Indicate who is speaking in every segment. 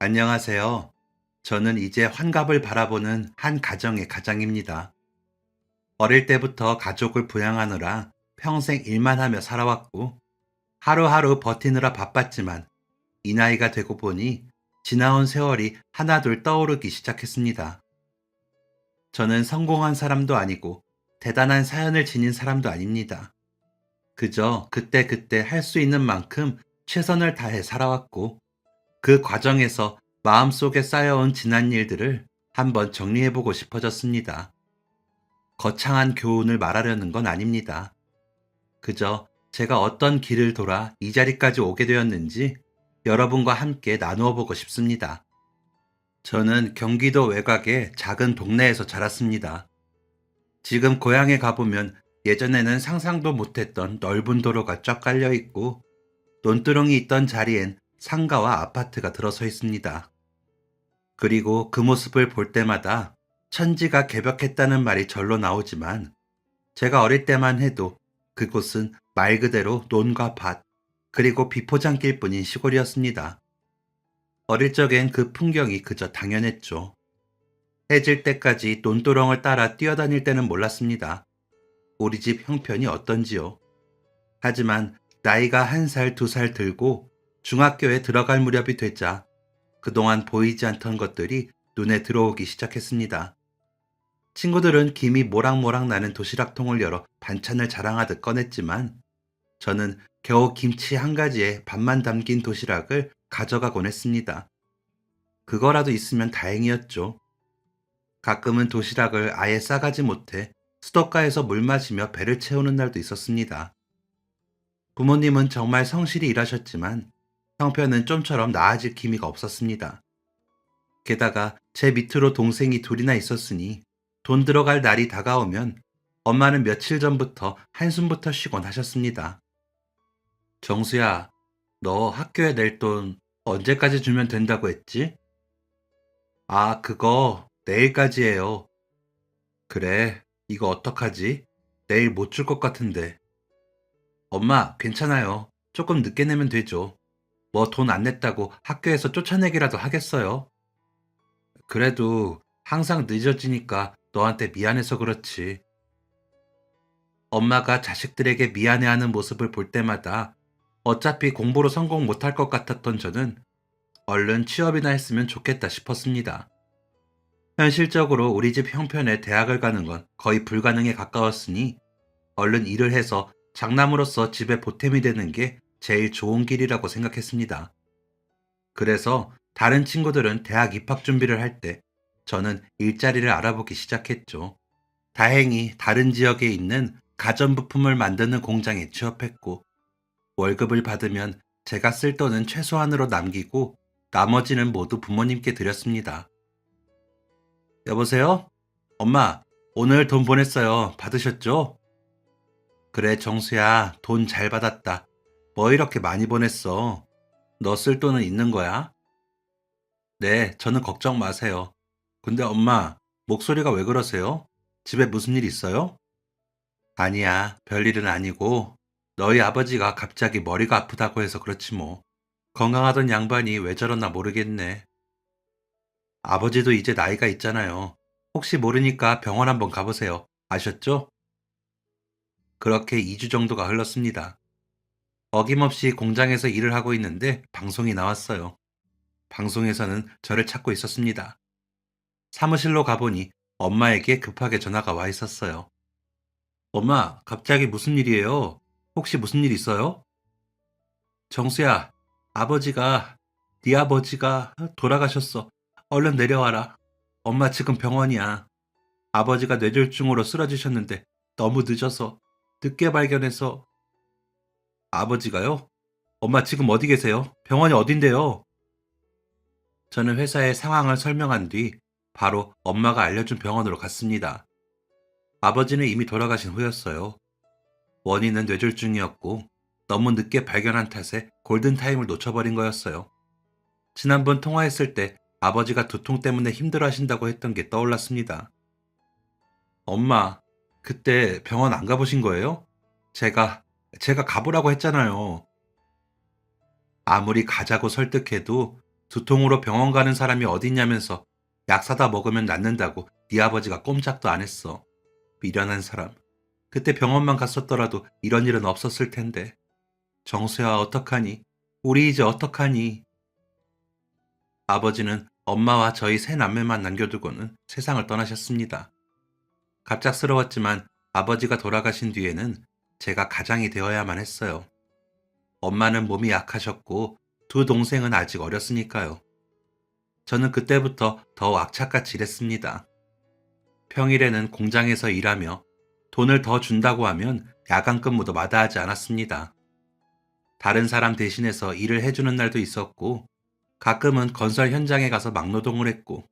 Speaker 1: 안녕하세요. 저는 이제 환갑을 바라보는 한 가정의 가장입니다. 어릴 때부터 가족을 부양하느라 평생 일만 하며 살아왔고, 하루하루 버티느라 바빴지만, 이 나이가 되고 보니 지나온 세월이 하나둘 떠오르기 시작했습니다. 저는 성공한 사람도 아니고, 대단한 사연을 지닌 사람도 아닙니다. 그저 그때그때 할 수 있는 만큼 최선을 다해 살아왔고, 그 과정에서 마음속에 쌓여온 지난 일들을 한번 정리해보고 싶어졌습니다. 거창한 교훈을 말하려는 건 아닙니다. 그저 제가 어떤 길을 돌아 이 자리까지 오게 되었는지 여러분과 함께 나누어 보고 싶습니다. 저는 경기도 외곽의 작은 동네에서 자랐습니다. 지금 고향에 가보면 예전에는 상상도 못했던 넓은 도로가 쫙 깔려 있고 논두렁이 있던 자리엔 상가와 아파트가 들어서 있습니다. 그리고 그 모습을 볼 때마다 천지가 개벽했다는 말이 절로 나오지만 제가 어릴 때만 해도 그곳은 말 그대로 논과 밭, 그리고 비포장길 뿐인 시골이었습니다. 어릴 적엔 그 풍경이 그저 당연했죠. 해질 때까지 논두렁을 따라 뛰어다닐 때는 몰랐습니다. 우리 집 형편이 어떤지요. 하지만 나이가 1살, 2살 들고 중학교에 들어갈 무렵이 되자 그동안 보이지 않던 것들이 눈에 들어오기 시작했습니다. 친구들은 김이 모락모락 나는 도시락통을 열어 반찬을 자랑하듯 꺼냈지만 저는 겨우 김치 한 가지에 밥만 담긴 도시락을 가져가곤 했습니다. 그거라도 있으면 다행이었죠. 가끔은 도시락을 아예 싸가지 못해 수도가에서 물 마시며 배를 채우는 날도 있었습니다. 부모님은 정말 성실히 일하셨지만 형편은 좀처럼 나아질 기미가 없었습니다. 게다가 제 밑으로 동생이 둘이나 있었으니 돈 들어갈 날이 다가오면 엄마는 며칠 전부터 한숨부터 쉬곤 하셨습니다. 정수야, 너 학교에 낼 돈 언제까지 주면 된다고 했지? 아, 그거 내일까지예요. 그래, 이거 어떡하지? 내일 못 줄 것 같은데. 엄마, 괜찮아요. 조금 늦게 내면 되죠. 뭐 돈 안 냈다고 학교에서 쫓아내기라도 하겠어요? 그래도 항상 늦어지니까 너한테 미안해서 그렇지. 엄마가 자식들에게 미안해하는 모습을 볼 때마다 어차피 공부로 성공 못할 것 같았던 저는 얼른 취업이나 했으면 좋겠다 싶었습니다. 현실적으로 우리 집 형편에 대학을 가는 건 거의 불가능에 가까웠으니 얼른 일을 해서 장남으로서 집에 보탬이 되는 게 제일 좋은 길이라고 생각했습니다. 그래서 다른 친구들은 대학 입학 준비를 할 때 저는 일자리를 알아보기 시작했죠. 다행히 다른 지역에 있는 가전부품을 만드는 공장에 취업했고 월급을 받으면 제가 쓸 돈은 최소한으로 남기고 나머지는 모두 부모님께 드렸습니다. 여보세요? 엄마, 오늘 돈 보냈어요. 받으셨죠? 그래, 정수야, 돈 잘 받았다. 뭐 이렇게 많이 보냈어? 너 쓸 돈은 있는 거야? 네, 저는 걱정 마세요. 근데 엄마, 목소리가 왜 그러세요? 집에 무슨 일 있어요? 아니야, 별일은 아니고, 너희 아버지가 갑자기 머리가 아프다고 해서 그렇지 뭐. 건강하던 양반이 왜 저러나 모르겠네. 아버지도 이제 나이가 있잖아요. 혹시 모르니까 병원 한번 가보세요. 아셨죠? 그렇게 2주 정도가 흘렀습니다. 어김없이 공장에서 일을 하고 있는데 방송이 나왔어요. 방송에서는 저를 찾고 있었습니다. 사무실로 가보니 엄마에게 급하게 전화가 와 있었어요. 엄마, 갑자기 무슨 일이에요? 혹시 무슨 일 있어요? 정수야, 네 아버지가 돌아가셨어. 얼른 내려와라. 엄마 지금 병원이야. 아버지가 뇌졸중으로 쓰러지셨는데 너무 늦어서 늦게 발견해서. 아버지가요? 엄마 지금 어디 계세요? 병원이 어딘데요? 저는 회사에 상황을 설명한 뒤 바로 엄마가 알려준 병원으로 갔습니다. 아버지는 이미 돌아가신 후였어요. 원인은 뇌졸중이었고 너무 늦게 발견한 탓에 골든타임을 놓쳐버린 거였어요. 지난번 통화했을 때 아버지가 두통 때문에 힘들어 하신다고 했던 게 떠올랐습니다. 엄마, 그때 병원 안 가보신 거예요? 제가, 제가 가보라고 했잖아요. 아무리 가자고 설득해도 두통으로 병원 가는 사람이 어딨냐면서 약 사다 먹으면 낫는다고 네 아버지가 꼼짝도 안 했어. 미련한 사람. 그때 병원만 갔었더라도 이런 일은 없었을 텐데. 정수야, 어떡하니? 우리 이제 어떡하니? 아버지는 엄마와 저희 세 남매만 남겨두고는 세상을 떠나셨습니다. 갑작스러웠지만 아버지가 돌아가신 뒤에는 제가 가장이 되어야만 했어요. 엄마는 몸이 약하셨고 두 동생은 아직 어렸으니까요. 저는 그때부터 더 악착같이 일했습니다. 평일에는 공장에서 일하며 돈을 더 준다고 하면 야간 근무도 마다하지 않았습니다. 다른 사람 대신해서 일을 해주는 날도 있었고 가끔은 건설 현장에 가서 막노동을 했고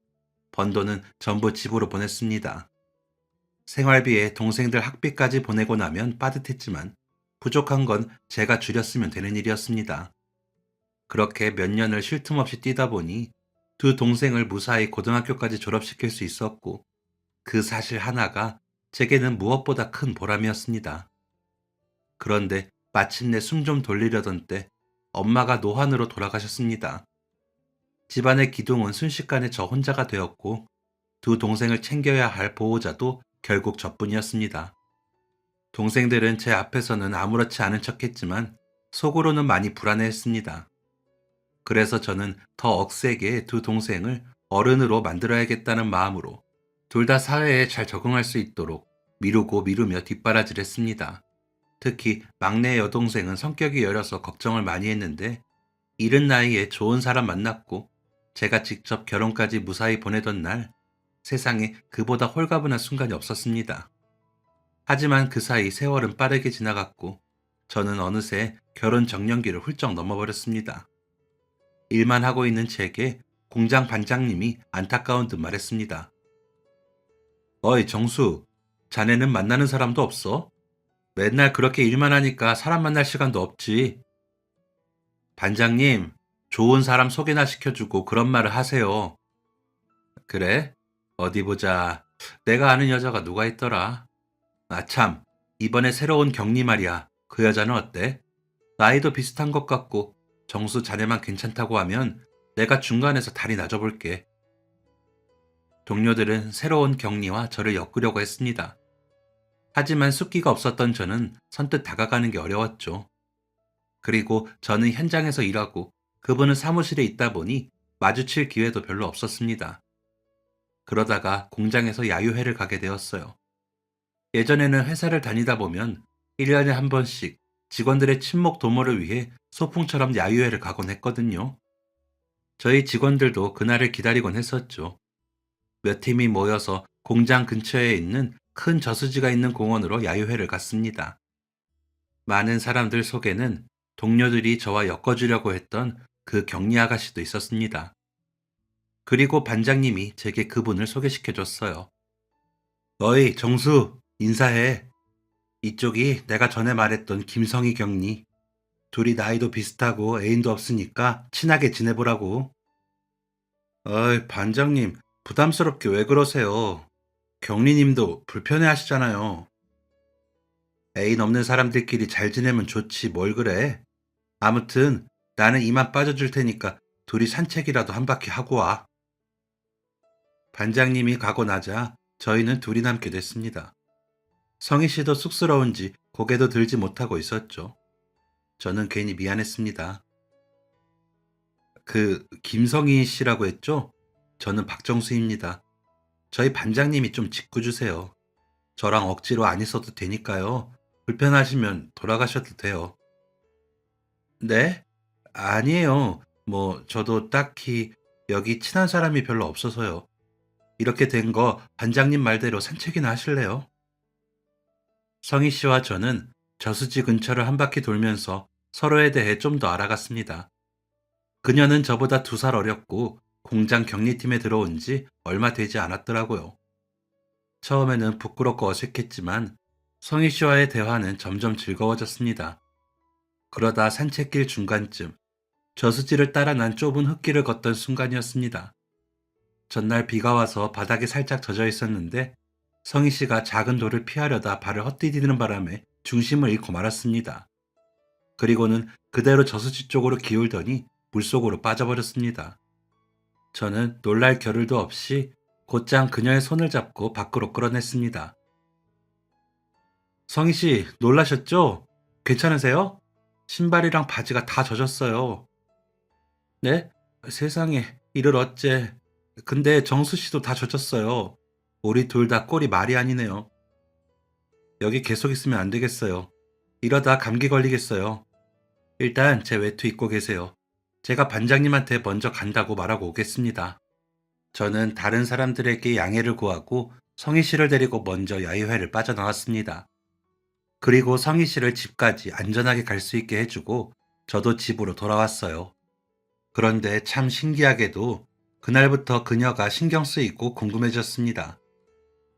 Speaker 1: 번 돈은 전부 집으로 보냈습니다. 생활비에 동생들 학비까지 보내고 나면 빠듯했지만 부족한 건 제가 줄였으면 되는 일이었습니다. 그렇게 몇 년을 쉴 틈 없이 뛰다 보니 두 동생을 무사히 고등학교까지 졸업시킬 수 있었고 그 사실 하나가 제게는 무엇보다 큰 보람이었습니다. 그런데 마침내 숨 좀 돌리려던 때 엄마가 노환으로 돌아가셨습니다. 집안의 기둥은 순식간에 저 혼자가 되었고 두 동생을 챙겨야 할 보호자도 결국 저뿐이었습니다. 동생들은 제 앞에서는 아무렇지 않은 척했지만 속으로는 많이 불안해했습니다. 그래서 저는 더 억세게 두 동생을 어른으로 만들어야겠다는 마음으로 둘 다 사회에 잘 적응할 수 있도록 미루고 미루며 뒷바라지했습니다. 특히 막내 여동생은 성격이 여려서 걱정을 많이 했는데 이른 나이에 좋은 사람 만났고 제가 직접 결혼까지 무사히 보내던 날 세상에 그보다 홀가분한 순간이 없었습니다. 하지만 그 사이 세월은 빠르게 지나갔고 저는 어느새 결혼 정년기를 훌쩍 넘어버렸습니다. 일만 하고 있는 제게 공장 반장님이 안타까운 듯 말했습니다. 어이 정수, 자네는 만나는 사람도 없어? 맨날 그렇게 일만 하니까 사람 만날 시간도 없지. 반장님, 좋은 사람 소개나 시켜주고 그런 말을 하세요. 그래? 어디 보자. 내가 아는 여자가 누가 있더라. 아 참, 이번에 새로 운 경리 말이야. 그 여자는 어때? 나이도 비슷한 것 같고 정수 자네만 괜찮다고 하면 내가 중간에서 다리 놔줘볼게. 동료들은 새로운 격리와 저를 엮으려고 했습니다. 하지만 숫기가 없었던 저는 선뜻 다가가는 게 어려웠죠. 그리고 저는 현장에서 일하고 그분은 사무실에 있다 보니 마주칠 기회도 별로 없었습니다. 그러다가 공장에서 야유회를 가게 되었어요. 예전에는 회사를 다니다 보면 1년에 한 번씩 직원들의 친목 도모를 위해 소풍처럼 야유회를 가곤 했거든요. 저희 직원들도 그날을 기다리곤 했었죠. 몇 팀이 모여서 공장 근처에 있는 큰 저수지가 있는 공원으로 야유회를 갔습니다. 많은 사람들 속에는 동료들이 저와 엮어주려고 했던 그 격리 아가씨도 있었습니다. 그리고 반장님이 제게 그분을 소개시켜줬어요. 어이, 정수, 인사해. 이쪽이 내가 전에 말했던 김성희 격리. 둘이 나이도 비슷하고 애인도 없으니까 친하게 지내보라고. 어이, 반장님, 부담스럽게 왜 그러세요? 경리님도 불편해 하시잖아요. 애인 없는 사람들끼리 잘 지내면 좋지, 뭘 그래? 아무튼, 나는 이만 빠져줄 테니까 둘이 산책이라도 한 바퀴 하고 와. 반장님이 가고 나자 저희는 둘이 남게 됐습니다. 성희 씨도 쑥스러운지 고개도 들지 못하고 있었죠. 저는 괜히 미안했습니다. 김성희 씨라고 했죠? 저는 박정수입니다. 저희 반장님이 좀 짓궂으세요. 저랑 억지로 안 있어도 되니까요. 불편하시면 돌아가셔도 돼요. 네? 아니에요. 저도 딱히 여기 친한 사람이 별로 없어서요. 이렇게 된 거 반장님 말대로 산책이나 하실래요? 성희 씨와 저는 저수지 근처를 한 바퀴 돌면서 서로에 대해 좀 더 알아갔습니다. 그녀는 저보다 2살 어렸고 공장 격리팀에 들어온 지 얼마 되지 않았더라고요. 처음에는 부끄럽고 어색했지만 성희 씨와의 대화는 점점 즐거워졌습니다. 그러다 산책길 중간쯤 저수지를 따라 난 좁은 흙길을 걷던 순간이었습니다. 전날 비가 와서 바닥이 살짝 젖어 있었는데 성희 씨가 작은 돌을 피하려다 발을 헛디디는 바람에 중심을 잃고 말았습니다. 그리고는 그대로 저수지 쪽으로 기울더니 물속으로 빠져버렸습니다. 저는 놀랄 겨를도 없이 곧장 그녀의 손을 잡고 밖으로 끌어냈습니다. 성희 씨, 놀라셨죠? 괜찮으세요? 신발이랑 바지가 다 젖었어요. 네? 세상에, 이를 어째. 근데 정수 씨도 다 젖었어요. 우리 둘 다 꼴이 말이 아니네요. 여기 계속 있으면 안 되겠어요. 이러다 감기 걸리겠어요. 일단 제 외투 입고 계세요. 제가 반장님한테 먼저 간다고 말하고 오겠습니다. 저는 다른 사람들에게 양해를 구하고 성희 씨를 데리고 먼저 야유회를 빠져나왔습니다. 그리고 성희 씨를 집까지 안전하게 갈 수 있게 해주고 저도 집으로 돌아왔어요. 그런데 참 신기하게도 그날부터 그녀가 신경 쓰이고 궁금해졌습니다.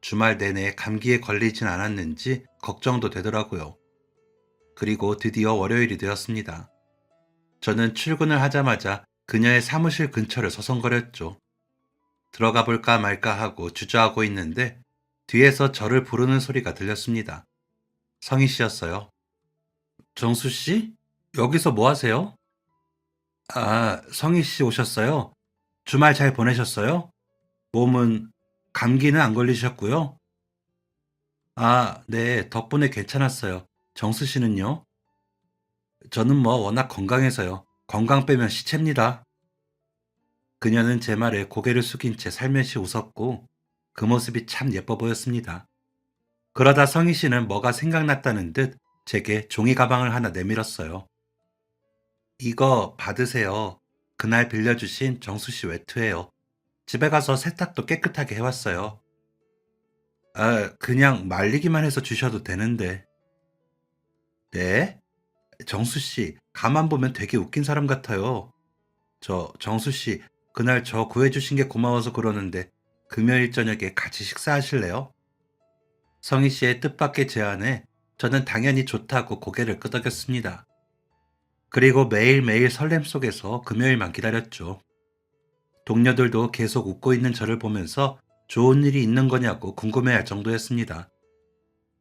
Speaker 1: 주말 내내 감기에 걸리진 않았는지 걱정도 되더라고요. 그리고 드디어 월요일이 되었습니다. 저는 출근을 하자마자 그녀의 사무실 근처를 서성거렸죠. 들어가 볼까 말까 하고 주저하고 있는데 뒤에서 저를 부르는 소리가 들렸습니다. 성희 씨였어요. 정수 씨? 여기서 뭐 하세요? 아, 성희 씨 오셨어요? 주말 잘 보내셨어요? 몸은, 감기는 안 걸리셨고요? 아, 네, 덕분에 괜찮았어요. 정수 씨는요? 저는 뭐 워낙 건강해서요. 건강 빼면 시체입니다. 그녀는 제 말에 고개를 숙인 채 살며시 웃었고 그 모습이 참 예뻐 보였습니다. 그러다 성희 씨는 뭐가 생각났다는 듯 제게 종이 가방을 하나 내밀었어요. 이거 받으세요. 그날 빌려주신 정수 씨 외투예요. 집에 가서 세탁도 깨끗하게 해왔어요. 아, 그냥 말리기만 해서 주셔도 되는데. 네? 정수 씨, 가만 보면 되게 웃긴 사람 같아요. 정수 씨, 그날 저 구해주신 게 고마워서 그러는데 금요일 저녁에 같이 식사하실래요? 성희 씨의 뜻밖의 제안에 저는 당연히 좋다고 고개를 끄덕였습니다. 그리고 매일매일 설렘 속에서 금요일만 기다렸죠. 동료들도 계속 웃고 있는 저를 보면서 좋은 일이 있는 거냐고 궁금해할 정도였습니다.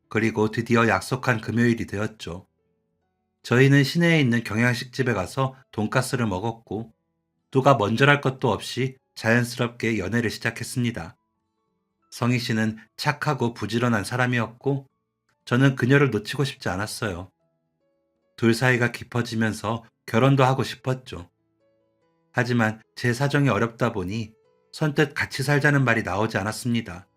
Speaker 1: 그리고 드디어 약속한 금요일이 되었죠. 저희는 시내에 있는 경양식집에 가서 돈가스를 먹었고 누가 먼저랄 것도 없이 자연스럽게 연애를 시작했습니다. 성희 씨는 착하고 부지런한 사람이었고 저는 그녀를 놓치고 싶지 않았어요. 둘 사이가 깊어지면서 결혼도 하고 싶었죠. 하지만 제 사정이 어렵다 보니 선뜻 같이 살자는 말이 나오지 않았습니다.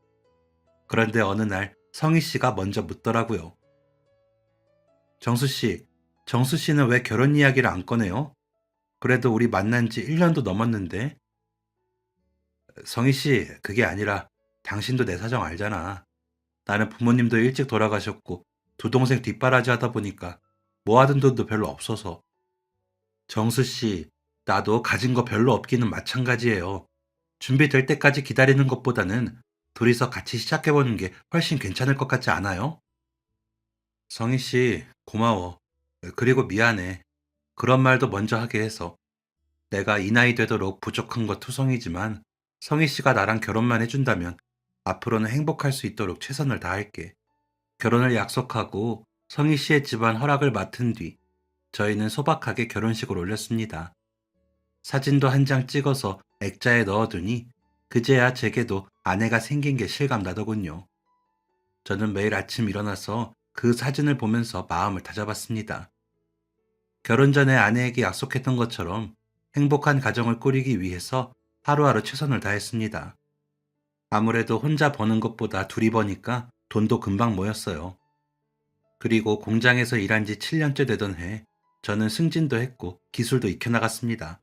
Speaker 1: 그런데 어느 날 성희 씨가 먼저 묻더라고요. 정수 씨, 정수 씨는 왜 결혼 이야기를 안 꺼내요? 그래도 우리 만난 지 1년도 넘었는데. 성희 씨, 그게 아니라 당신도 내 사정 알잖아. 나는 부모님도 일찍 돌아가셨고 두 동생 뒷바라지 하다 보니까 모아둔 돈도 별로 없어서. 정수 씨, 나도 가진 거 별로 없기는 마찬가지예요. 준비될 때까지 기다리는 것보다는 둘이서 같이 시작해보는 게 훨씬 괜찮을 것 같지 않아요? 성희 씨, 고마워. 그리고 미안해. 그런 말도 먼저 하게 해서. 내가 이 나이 되도록 부족한 것 투성이지만 성희 씨가 나랑 결혼만 해준다면 앞으로는 행복할 수 있도록 최선을 다할게. 결혼을 약속하고 성희 씨의 집안 허락을 맡은 뒤 저희는 소박하게 결혼식을 올렸습니다. 사진도 한 장 찍어서 액자에 넣어두니 그제야 제게도 아내가 생긴 게 실감나더군요. 저는 매일 아침 일어나서 그 사진을 보면서 마음을 다잡았습니다. 결혼 전에 아내에게 약속했던 것처럼 행복한 가정을 꾸리기 위해서 하루하루 최선을 다했습니다. 아무래도 혼자 버는 것보다 둘이 버니까 돈도 금방 모였어요. 그리고 공장에서 일한 지 7년째 되던 해, 저는 승진도 했고 기술도 익혀나갔습니다.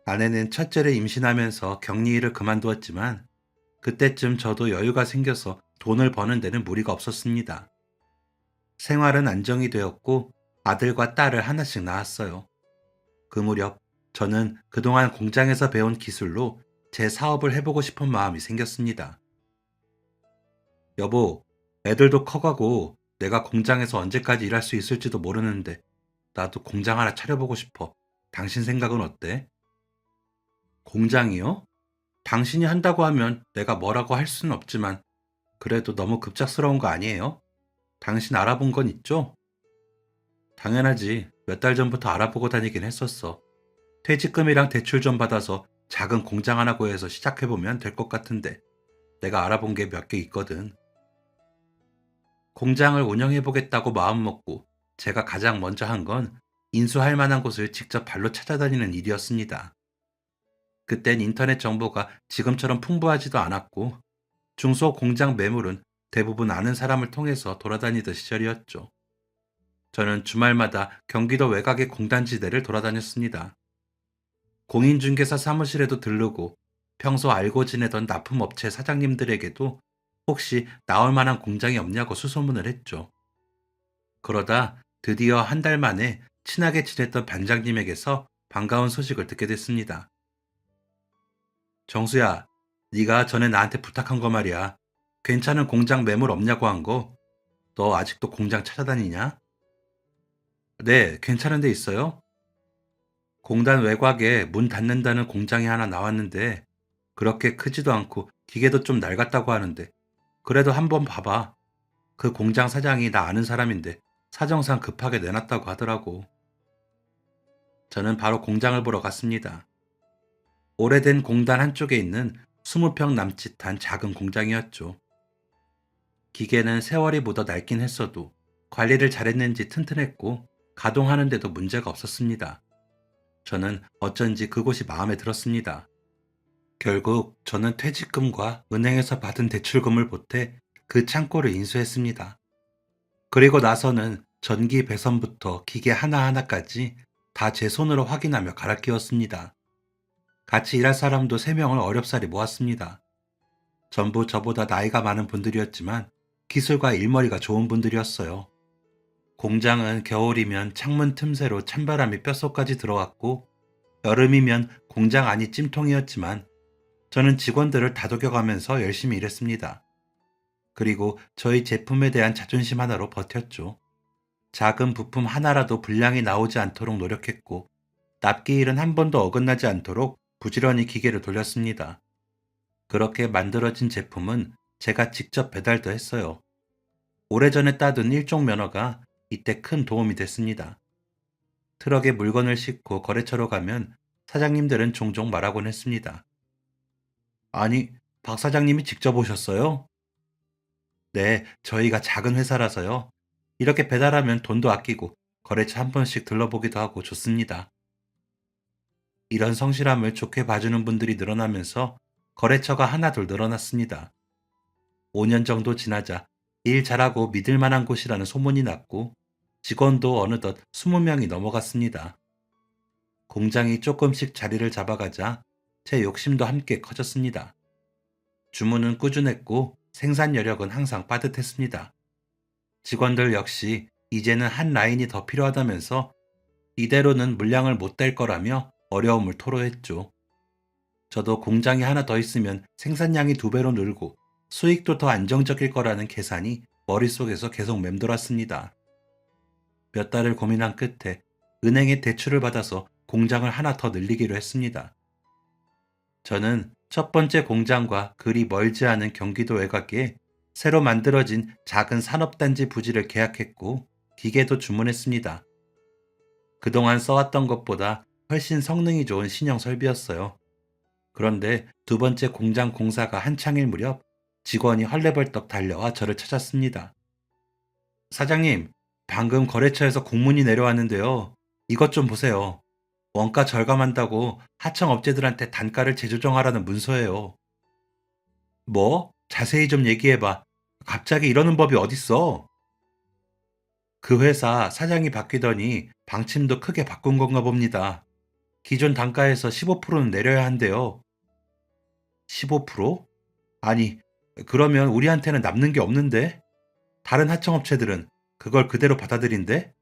Speaker 1: 아내는 첫째를 임신하면서 격리 일을 그만두었지만 그때쯤 저도 여유가 생겨서 돈을 버는 데는 무리가 없었습니다. 생활은 안정이 되었고 아들과 딸을 하나씩 낳았어요. 그 무렵 저는 그동안 공장에서 배운 기술로 제 사업을 해보고 싶은 마음이 생겼습니다. 여보, 애들도 커가고 내가 공장에서 언제까지 일할 수 있을지도 모르는데 나도 공장 하나 차려보고 싶어. 당신 생각은 어때? 공장이요? 당신이 한다고 하면 내가 뭐라고 할 수는 없지만 그래도 너무 급작스러운 거 아니에요? 당신 알아본 건 있죠? 당연하지. 몇 달 전부터 알아보고 다니긴 했었어. 퇴직금이랑 대출 좀 받아서 작은 공장 하나 구해서 시작해보면 될 것 같은데 내가 알아본 게 몇 개 있거든. 공장을 운영해보겠다고 마음먹고 제가 가장 먼저 한 건 인수할 만한 곳을 직접 발로 찾아다니는 일이었습니다. 그땐 인터넷 정보가 지금처럼 풍부하지도 않았고 중소 공장 매물은 대부분 아는 사람을 통해서 돌아다니던 시절이었죠. 저는 주말마다 경기도 외곽의 공단지대를 돌아다녔습니다. 공인중개사 사무실에도 들르고 평소 알고 지내던 납품업체 사장님들에게도 혹시 나올 만한 공장이 없냐고 수소문을 했죠. 그러다 드디어 한 달 만에 친하게 지냈던 반장님에게서 반가운 소식을 듣게 됐습니다. 정수야, 네가 전에 나한테 부탁한 거 말이야. 괜찮은 공장 매물 없냐고 한 거, 너 아직도 공장 찾아다니냐? 네, 괜찮은 데 있어요? 공단 외곽에 문 닫는다는 공장이 하나 나왔는데, 그렇게 크지도 않고 기계도 좀 낡았다고 하는데, 그래도 한번 봐봐. 그 공장 사장이 나 아는 사람인데, 사정상 급하게 내놨다고 하더라고. 저는 바로 공장을 보러 갔습니다. 오래된 공단 한쪽에 있는 20평 남짓한 작은 공장이었죠. 기계는 세월이 묻어 낡긴 했어도 관리를 잘했는지 튼튼했고 가동하는데도 문제가 없었습니다. 저는 어쩐지 그곳이 마음에 들었습니다. 결국 저는 퇴직금과 은행에서 받은 대출금을 보태 그 창고를 인수했습니다. 그리고 나서는 전기 배선부터 기계 하나하나까지 다 제 손으로 확인하며 갈아 끼웠습니다. 같이 일할 사람도 3명을 어렵사리 모았습니다. 전부 저보다 나이가 많은 분들이었지만 기술과 일머리가 좋은 분들이었어요. 공장은 겨울이면 창문 틈새로 찬바람이 뼛속까지 들어왔고 여름이면 공장 안이 찜통이었지만 저는 직원들을 다독여가면서 열심히 일했습니다. 그리고 저희 제품에 대한 자존심 하나로 버텼죠. 작은 부품 하나라도 불량이 나오지 않도록 노력했고 납기 일은 한 번도 어긋나지 않도록 부지런히 기계를 돌렸습니다. 그렇게 만들어진 제품은 제가 직접 배달도 했어요. 오래전에 따둔 일종 면허가 이때 큰 도움이 됐습니다. 트럭에 물건을 싣고 거래처로 가면 사장님들은 종종 말하곤 했습니다. 아니, 박 사장님이 직접 오셨어요? 네, 저희가 작은 회사라서요. 이렇게 배달하면 돈도 아끼고 거래처 한 번씩 들러보기도 하고 좋습니다. 이런 성실함을 좋게 봐주는 분들이 늘어나면서 거래처가 하나둘 늘어났습니다. 5년 정도 지나자 일 잘하고 믿을 만한 곳이라는 소문이 났고 직원도 어느덧 20명이 넘어갔습니다. 공장이 조금씩 자리를 잡아가자 제 욕심도 함께 커졌습니다. 주문은 꾸준했고 생산 여력은 항상 빠듯했습니다. 직원들 역시 이제는 한 라인이 더 필요하다면서 이대로는 물량을 못 댈 거라며 어려움을 토로했죠. 저도 공장이 하나 더 있으면 생산량이 2배로 늘고 수익도 더 안정적일 거라는 계산이 머릿속에서 계속 맴돌았습니다. 몇 달을 고민한 끝에 은행에 대출을 받아서 공장을 하나 더 늘리기로 했습니다. 저는 첫 번째 공장과 그리 멀지 않은 경기도 외곽에 새로 만들어진 작은 산업단지 부지를 계약했고 기계도 주문했습니다. 그동안 써왔던 것보다 훨씬 성능이 좋은 신형 설비였어요. 그런데 두 번째 공장 공사가 한창일 무렵 직원이 헐레벌떡 달려와 저를 찾았습니다. 사장님, 방금 거래처에서 공문이 내려왔는데요. 이것 좀 보세요. 원가 절감한다고 하청업체들한테 단가를 재조정하라는 문서예요. 뭐? 자세히 좀 얘기해봐. 갑자기 이러는 법이 어딨어? 그 회사 사장이 바뀌더니 방침도 크게 바꾼 건가 봅니다. 기존 단가에서 15%는 내려야 한대요. 15%? 아니, 그러면 우리한테는 남는 게 없는데? 다른 하청업체들은 그걸 그대로 받아들인대?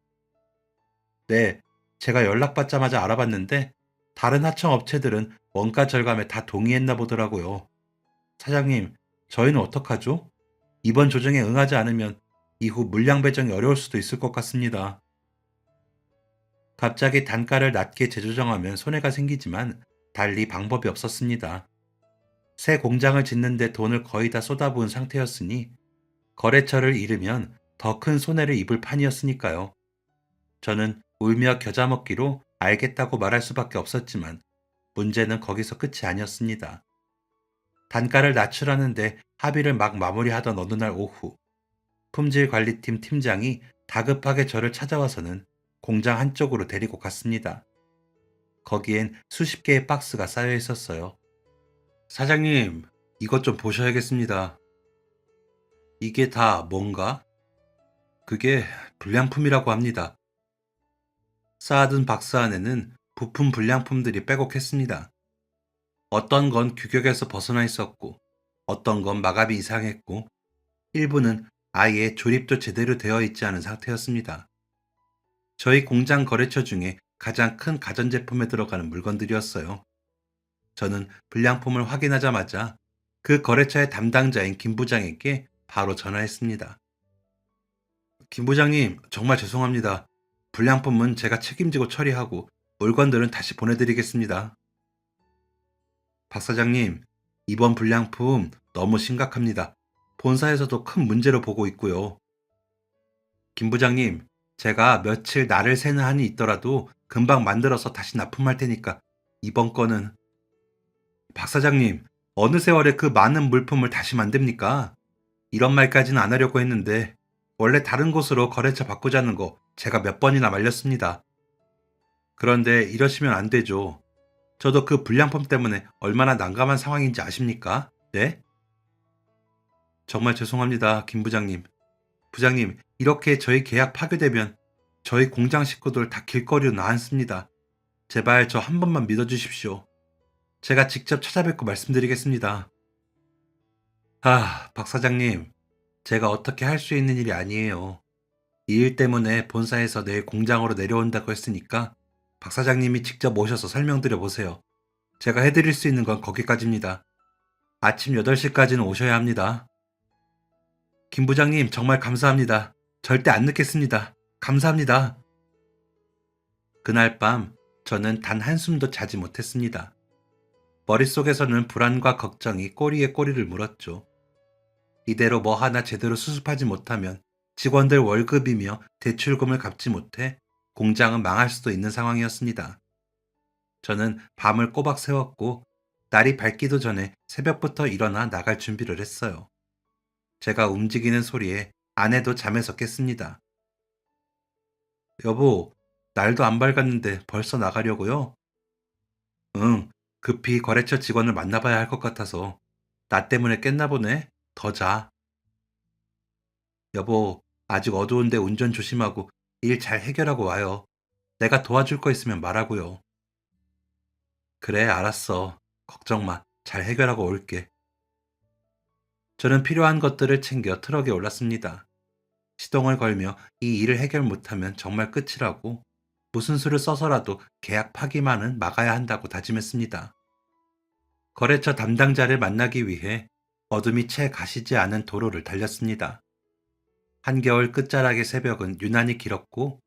Speaker 1: 네, 제가 연락받자마자 알아봤는데 다른 하청업체들은 원가 절감에 다 동의했나 보더라고요. 사장님, 저희는 어떡하죠? 이번 조정에 응하지 않으면 이후 물량 배정이 어려울 수도 있을 것 같습니다. 갑자기 단가를 낮게 재조정하면 손해가 생기지만 달리 방법이 없었습니다. 새 공장을 짓는데 돈을 거의 다 쏟아부은 상태였으니 거래처를 잃으면 더 큰 손해를 입을 판이었으니까요. 저는 울며 겨자 먹기로 알겠다고 말할 수밖에 없었지만 문제는 거기서 끝이 아니었습니다. 단가를 낮추라는데 합의를 막 마무리하던 어느 날 오후, 품질관리팀 팀장이 다급하게 저를 찾아와서는 공장 한쪽으로 데리고 갔습니다. 거기엔 수십 개의 박스가 쌓여 있었어요. 사장님, 이것 좀 보셔야겠습니다. 이게 다 뭔가? 그게 불량품이라고 합니다. 쌓아둔 박스 안에는 부품 불량품들이 빼곡했습니다. 어떤 건 규격에서 벗어나 있었고, 어떤 건 마감이 이상했고, 일부는 아예 조립도 제대로 되어 있지 않은 상태였습니다. 저희 공장 거래처 중에 가장 큰 가전제품에 들어가는 물건들이었어요. 저는 불량품을 확인하자마자 그 거래처의 담당자인 김 부장에게 바로 전화했습니다. 김 부장님, 정말 죄송합니다. 불량품은 제가 책임지고 처리하고 물건들은 다시 보내드리겠습니다. 박 사장님, 이번 불량품 너무 심각합니다. 본사에서도 큰 문제로 보고 있고요. 김 부장님, 제가 며칠 날을 새는 한이 있더라도 금방 만들어서 다시 납품할 테니까 이번 건은 박 사장님, 어느 세월에 그 많은 물품을 다시 만듭니까? 이런 말까지는 안 하려고 했는데 원래 다른 곳으로 거래처 바꾸자는 거 제가 몇 번이나 말렸습니다. 그런데 이러시면 안 되죠. 저도 그 불량품 때문에 얼마나 난감한 상황인지 아십니까? 네? 정말 죄송합니다, 김 부장님. 부장님, 이렇게 저희 계약 파괴되면 저희 공장 식구들 다 길거리로 나앉습니다. 제발 저 한 번만 믿어주십시오. 제가 직접 찾아뵙고 말씀드리겠습니다. 박 사장님, 제가 어떻게 할 수 있는 일이 아니에요. 이 일 때문에 본사에서 내일 공장으로 내려온다고 했으니까 박 사장님이 직접 오셔서 설명드려 보세요. 제가 해드릴 수 있는 건 거기까지입니다. 아침 8시까지는 오셔야 합니다. 김 부장님, 정말 감사합니다. 절대 안 늦겠습니다. 감사합니다. 그날 밤, 저는 단 한숨도 자지 못했습니다. 머릿속에서는 불안과 걱정이 꼬리에 꼬리를 물었죠. 이대로 뭐 하나 제대로 수습하지 못하면 직원들 월급이며 대출금을 갚지 못해 공장은 망할 수도 있는 상황이었습니다. 저는 밤을 꼬박 새웠고 날이 밝기도 전에 새벽부터 일어나 나갈 준비를 했어요. 제가 움직이는 소리에 아내도 잠에서 깼습니다. 여보, 날도 안 밝았는데 벌써 나가려고요? 응, 급히 거래처 직원을 만나봐야 할 것 같아서. 나 때문에 깼나 보네. 더 자. 여보, 아직 어두운데 운전 조심하고 일 잘 해결하고 와요. 내가 도와줄 거 있으면 말하고요. 그래, 알았어. 걱정 마. 잘 해결하고 올게. 저는 필요한 것들을 챙겨 트럭에 올랐습니다. 시동을 걸며 이 일을 해결 못하면 정말 끝이라고 무슨 수를 써서라도 계약 파기만은 막아야 한다고 다짐했습니다. 거래처 담당자를 만나기 위해 어둠이 채 가시지 않은 도로를 달렸습니다. 한겨울 끝자락의 새벽은 유난히 길었고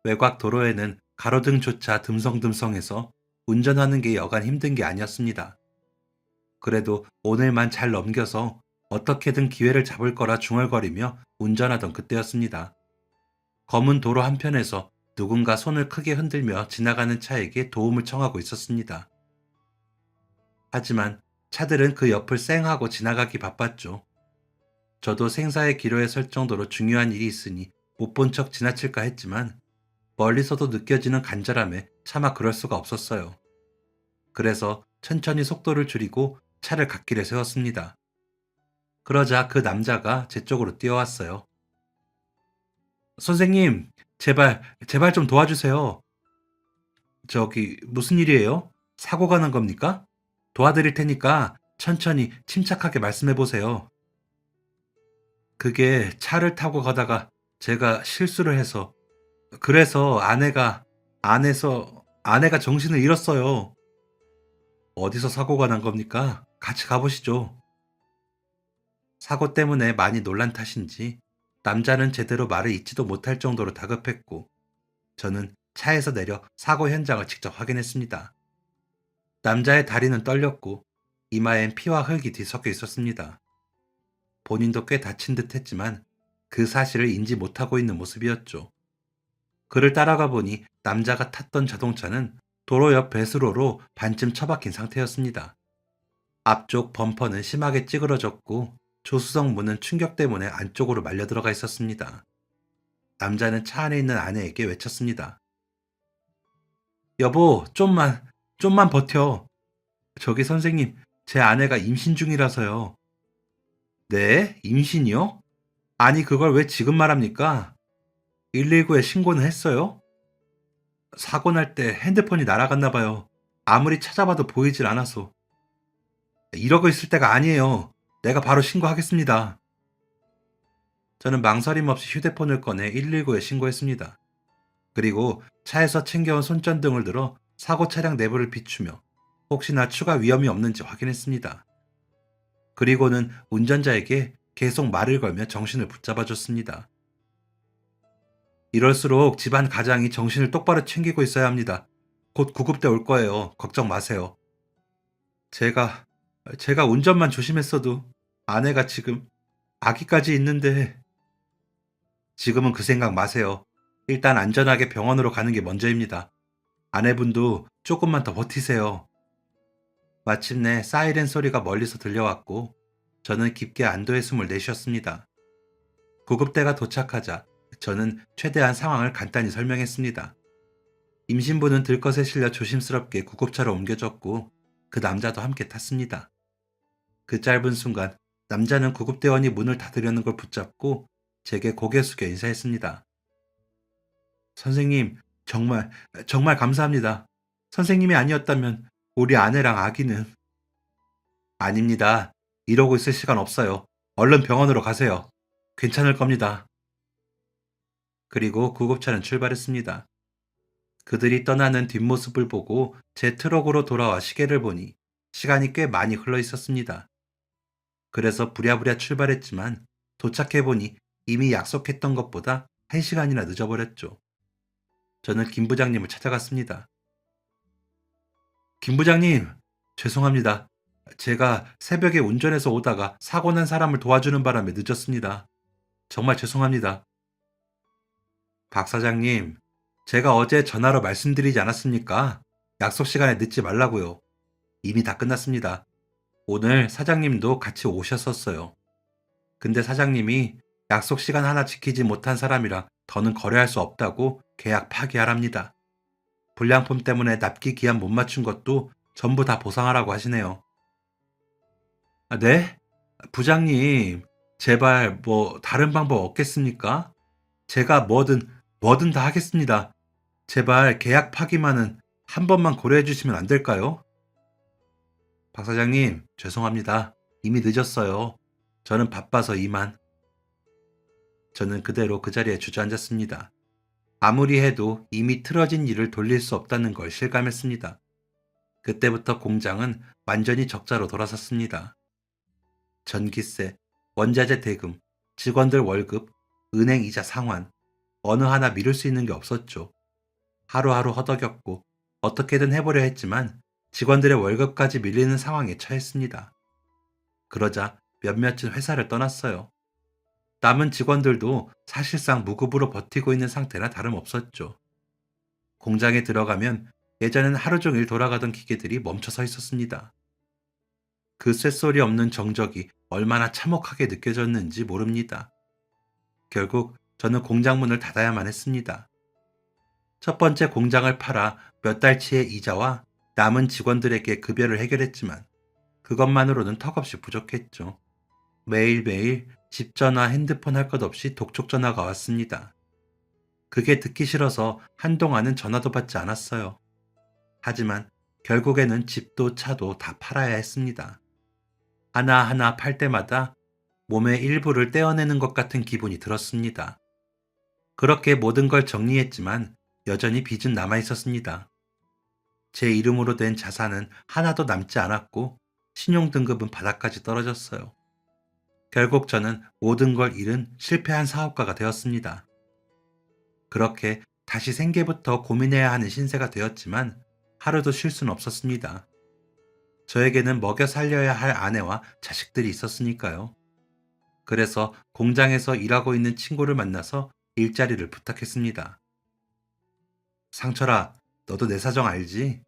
Speaker 1: 외곽 도로에는 가로등조차 듬성듬성해서 운전하는 게 여간 힘든 게 아니었습니다. 그래도 오늘만 잘 넘겨서 어떻게든 기회를 잡을 거라 중얼거리며 운전하던 그때였습니다. 검은 도로 한편에서 누군가 손을 크게 흔들며 지나가는 차에게 도움을 청하고 있었습니다. 하지만 차들은 그 옆을 쌩하고 지나가기 바빴죠. 저도 생사의 기로에 설 정도로 중요한 일이 있으니 못 본 척 지나칠까 했지만 멀리서도 느껴지는 간절함에 차마 그럴 수가 없었어요. 그래서 천천히 속도를 줄이고 차를 갓길에 세웠습니다. 그러자 그 남자가 제 쪽으로 뛰어왔어요. 선생님, 제발 좀 도와주세요. 저기, 무슨 일이에요? 사고가 난 겁니까? 도와드릴 테니까 천천히 침착하게 말씀해 보세요. 그게 차를 타고 가다가 제가 실수를 해서, 그래서 아내가 정신을 잃었어요. 어디서 사고가 난 겁니까? 같이 가보시죠. 사고 때문에 많이 놀란 탓인지 남자는 제대로 말을 잇지도 못할 정도로 다급했고 저는 차에서 내려 사고 현장을 직접 확인했습니다. 남자의 다리는 떨렸고 이마엔 피와 흙이 뒤섞여 있었습니다. 본인도 꽤 다친 듯 했지만 그 사실을 인지 못하고 있는 모습이었죠. 그를 따라가 보니 남자가 탔던 자동차는 도로 옆 배수로로 반쯤 처박힌 상태였습니다. 앞쪽 범퍼는 심하게 찌그러졌고 조수석 문은 충격 때문에 안쪽으로 말려 들어가 있었습니다. 남자는 차 안에 있는 아내에게 외쳤습니다. 여보, 좀만 버텨. 저기 선생님, 제 아내가 임신 중이라서요. 네? 임신이요? 아니, 그걸 왜 지금 말합니까? 119에 신고는 했어요? 사고 날 때 핸드폰이 날아갔나 봐요. 아무리 찾아봐도 보이질 않아서. 이러고 있을 때가 아니에요. 내가 바로 신고하겠습니다. 저는 망설임 없이 휴대폰을 꺼내 119에 신고했습니다. 그리고 차에서 챙겨온 손전등을 들어 사고 차량 내부를 비추며 혹시나 추가 위험이 없는지 확인했습니다. 그리고는 운전자에게 계속 말을 걸며 정신을 붙잡아 줬습니다. 이럴수록 집안 가장이 정신을 똑바로 챙기고 있어야 합니다. 곧 구급대 올 거예요. 걱정 마세요. 제가, 제가 운전만 조심했어도 아내가 지금 아기까지 있는데 지금은 그 생각 마세요. 일단 안전하게 병원으로 가는 게 먼저입니다. 아내분도 조금만 더 버티세요. 마침내 사이렌 소리가 멀리서 들려왔고 저는 깊게 안도의 숨을 내쉬었습니다. 구급대가 도착하자 저는 최대한 상황을 간단히 설명했습니다. 임신부는 들것에 실려 조심스럽게 구급차로 옮겨졌고 그 남자도 함께 탔습니다. 그 짧은 순간 남자는 구급대원이 문을 닫으려는 걸 붙잡고 제게 고개 숙여 인사했습니다. 선생님, 정말 감사합니다. 선생님이 아니었다면 우리 아내랑 아기는... 아닙니다. 이러고 있을 시간 없어요. 얼른 병원으로 가세요. 괜찮을 겁니다. 그리고 구급차는 출발했습니다. 그들이 떠나는 뒷모습을 보고 제 트럭으로 돌아와 시계를 보니 시간이 꽤 많이 흘러 있었습니다. 그래서 부랴부랴 출발했지만 도착해보니 이미 약속했던 것보다 1시간이나 늦어버렸죠. 저는 김 부장님을 찾아갔습니다. 김 부장님, 죄송합니다. 제가 새벽에 운전해서 오다가 사고 난 사람을 도와주는 바람에 늦었습니다. 정말 죄송합니다. 박 사장님, 제가 어제 전화로 말씀드리지 않았습니까? 약속 시간에 늦지 말라고요. 이미 다 끝났습니다. 오늘 사장님도 같이 오셨었어요. 근데 사장님이 약속 시간 하나 지키지 못한 사람이랑 더는 거래할 수 없다고 계약 파기하랍니다. 불량품 때문에 납기 기한 못 맞춘 것도 전부 다 보상하라고 하시네요. 아, 네? 부장님, 제발 다른 방법 없겠습니까? 제가 뭐든 다 하겠습니다. 제발 계약 파기만은 한 번만 고려해 주시면 안 될까요? 박 사장님, 죄송합니다. 이미 늦었어요. 저는 바빠서 이만. 저는 그대로 그 자리에 주저앉았습니다. 아무리 해도 이미 틀어진 일을 돌릴 수 없다는 걸 실감했습니다. 그때부터 공장은 완전히 적자로 돌아섰습니다. 전기세, 원자재 대금, 직원들 월급, 은행 이자 상환, 어느 하나 미룰 수 있는 게 없었죠. 하루하루 허덕였고 어떻게든 해보려 했지만 직원들의 월급까지 밀리는 상황에 처했습니다. 그러자 몇몇은 회사를 떠났어요. 남은 직원들도 사실상 무급으로 버티고 있는 상태나 다름없었죠. 공장에 들어가면 예전엔 하루 종일 돌아가던 기계들이 멈춰 서 있었습니다. 그 쇳소리 없는 정적이 얼마나 참혹하게 느껴졌는지 모릅니다. 결국 저는 공장 문을 닫아야만 했습니다. 첫 번째 공장을 팔아 몇 달치의 이자와 남은 직원들에게 급여를 해결했지만 그것만으로는 턱없이 부족했죠. 매일매일 집 전화, 핸드폰 할 것 없이 독촉 전화가 왔습니다. 그게 듣기 싫어서 한동안은 전화도 받지 않았어요. 하지만 결국에는 집도 차도 다 팔아야 했습니다. 하나하나 팔 때마다 몸의 일부를 떼어내는 것 같은 기분이 들었습니다. 그렇게 모든 걸 정리했지만 여전히 빚은 남아 있었습니다. 제 이름으로 된 자산은 하나도 남지 않았고 신용등급은 바닥까지 떨어졌어요. 결국 저는 모든 걸 잃은 실패한 사업가가 되었습니다. 그렇게 다시 생계부터 고민해야 하는 신세가 되었지만 하루도 쉴 수는 없었습니다. 저에게는 먹여 살려야 할 아내와 자식들이 있었으니까요. 그래서 공장에서 일하고 있는 친구를 만나서 일자리를 부탁했습니다. 상철아, 너도 내 사정 알지?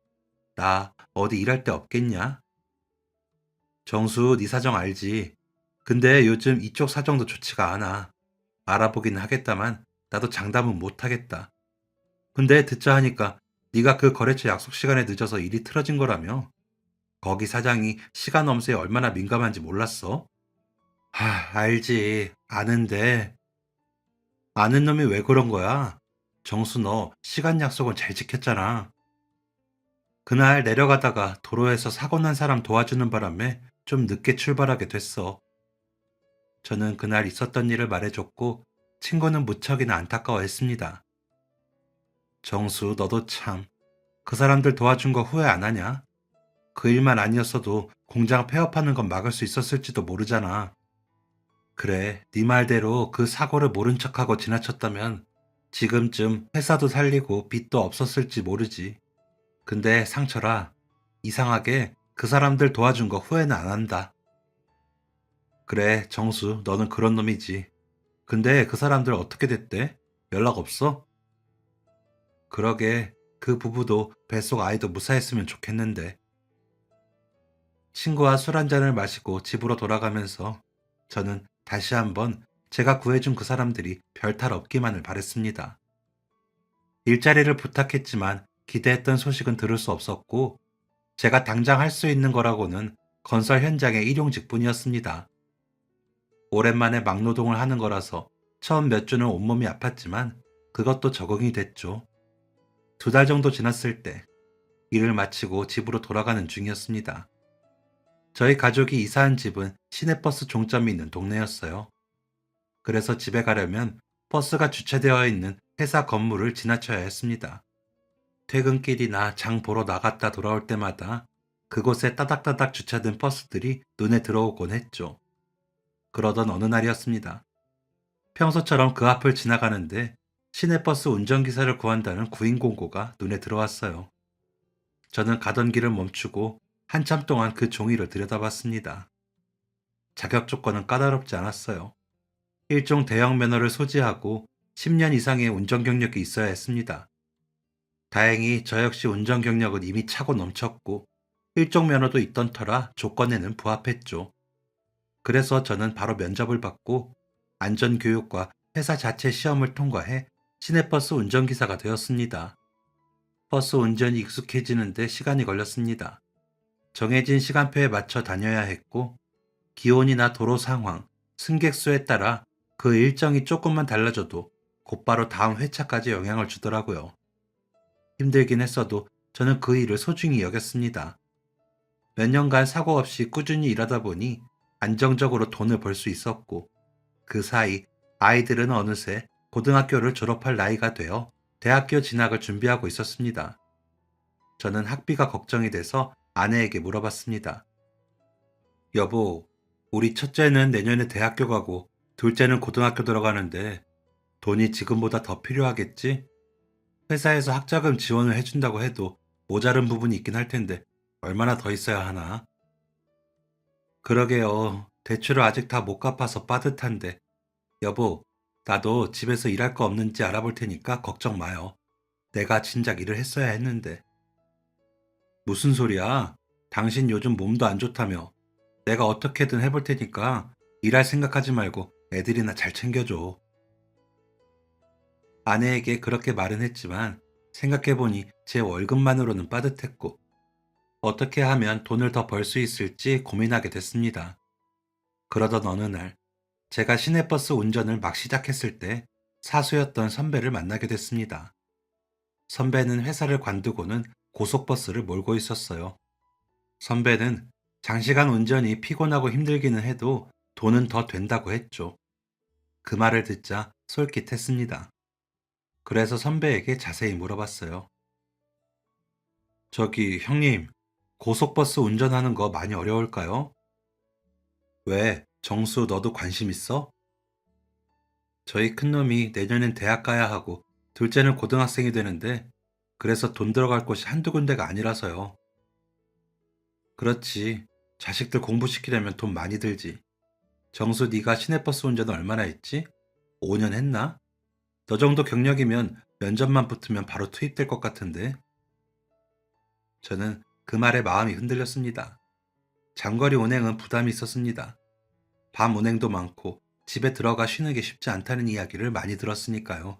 Speaker 1: 나 어디 일할 데 없겠냐? 정수, 네 사정 알지? 근데 요즘 이쪽 사정도 좋지가 않아. 알아보긴 하겠다만 나도 장담은 못 하겠다. 근데 듣자 하니까 네가 그 거래처 약속 시간에 늦어서 일이 틀어진 거라며? 거기 사장이 시간 엄수에 얼마나 민감한지 몰랐어? 알지. 아는데. 아는 놈이 왜 그런 거야? 정수 너 시간 약속은 잘 지켰잖아. 그날 내려가다가 도로에서 사고 난 사람 도와주는 바람에 좀 늦게 출발하게 됐어. 저는 그날 있었던 일을 말해줬고 친구는 무척이나 안타까워했습니다. 정수 너도 참. 그 사람들 도와준 거 후회 안 하냐? 그 일만 아니었어도 공장 폐업하는 건 막을 수 있었을지도 모르잖아. 그래, 네 말대로 그 사고를 모른 척하고 지나쳤다면 지금쯤 회사도 살리고 빚도 없었을지 모르지. 근데 상철아, 이상하게 그 사람들 도와준 거 후회는 안 한다. 그래, 정수, 너는 그런 놈이지. 근데 그 사람들 어떻게 됐대? 연락 없어? 그러게, 그 부부도 뱃속 아이도 무사했으면 좋겠는데. 친구와 술 한 잔을 마시고 집으로 돌아가면서 저는 다시 한번 제가 구해준 그 사람들이 별탈 없기만을 바랬습니다. 일자리를 부탁했지만 기대했던 소식은 들을 수 없었고 제가 당장 할 수 있는 거라고는 건설 현장의 일용직뿐이었습니다. 오랜만에 막노동을 하는 거라서 처음 몇 주는 온몸이 아팠지만 그것도 적응이 됐죠. 2달 정도 지났을 때 일을 마치고 집으로 돌아가는 중이었습니다. 저희 가족이 이사한 집은 시내버스 종점이 있는 동네였어요. 그래서 집에 가려면 버스가 주차되어 있는 회사 건물을 지나쳐야 했습니다. 퇴근길이나 장 보러 나갔다 돌아올 때마다 그곳에 따닥따닥 주차된 버스들이 눈에 들어오곤 했죠. 그러던 어느 날이었습니다. 평소처럼 그 앞을 지나가는데 시내버스 운전기사를 구한다는 구인 공고가 눈에 들어왔어요. 저는 가던 길을 멈추고 한참 동안 그 종이를 들여다봤습니다. 자격 조건은 까다롭지 않았어요. 일종 대형 면허를 소지하고 10년 이상의 운전 경력이 있어야 했습니다. 다행히 저 역시 운전 경력은 이미 차고 넘쳤고 일종 면허도 있던 터라 조건에는 부합했죠. 그래서 저는 바로 면접을 받고 안전교육과 회사 자체 시험을 통과해 시내버스 운전기사가 되었습니다. 버스 운전이 익숙해지는데 시간이 걸렸습니다. 정해진 시간표에 맞춰 다녀야 했고 기온이나 도로 상황, 승객 수에 따라 그 일정이 조금만 달라져도 곧바로 다음 회차까지 영향을 주더라고요. 힘들긴 했어도 저는 그 일을 소중히 여겼습니다. 몇 년간 사고 없이 꾸준히 일하다 보니 안정적으로 돈을 벌 수 있었고 그 사이 아이들은 어느새 고등학교를 졸업할 나이가 되어 대학교 진학을 준비하고 있었습니다. 저는 학비가 걱정이 돼서 아내에게 물어봤습니다. 여보, 우리 첫째는 내년에 대학교 가고 둘째는 고등학교 들어가는데 돈이 지금보다 더 필요하겠지? 회사에서 학자금 지원을 해준다고 해도 모자른 부분이 있긴 할 텐데 얼마나 더 있어야 하나? 그러게요. 대출을 아직 다 못 갚아서 빠듯한데. 여보, 나도 집에서 일할 거 없는지 알아볼 테니까 걱정 마요. 내가 진작 일을 했어야 했는데. 무슨 소리야? 당신 요즘 몸도 안 좋다며. 내가 어떻게든 해볼 테니까 일할 생각하지 말고 애들이나 잘 챙겨줘. 아내에게 그렇게 말은 했지만 생각해보니 제 월급만으로는 빠듯했고 어떻게 하면 돈을 더 벌 수 있을지 고민하게 됐습니다. 그러던 어느 날 제가 시내버스 운전을 막 시작했을 때 사수였던 선배를 만나게 됐습니다. 선배는 회사를 관두고는 고속버스를 몰고 있었어요. 선배는 장시간 운전이 피곤하고 힘들기는 해도 돈은 더 된다고 했죠. 그 말을 듣자 솔깃했습니다. 그래서 선배에게 자세히 물어봤어요. 저기 형님, 고속버스 운전하는 거 많이 어려울까요? 왜? 정수 너도 관심 있어? 저희 큰놈이 내년엔 대학 가야 하고 둘째는 고등학생이 되는데 그래서 돈 들어갈 곳이 한두 군데가 아니라서요. 그렇지. 자식들 공부시키려면 돈 많이 들지. 정수 네가 시내버스 운전을 얼마나 했지? 5년 했나? 너 정도 경력이면 면접만 붙으면 바로 투입될 것 같은데. 저는 그 말에 마음이 흔들렸습니다. 장거리 운행은 부담이 있었습니다. 밤 운행도 많고 집에 들어가 쉬는 게 쉽지 않다는 이야기를 많이 들었으니까요.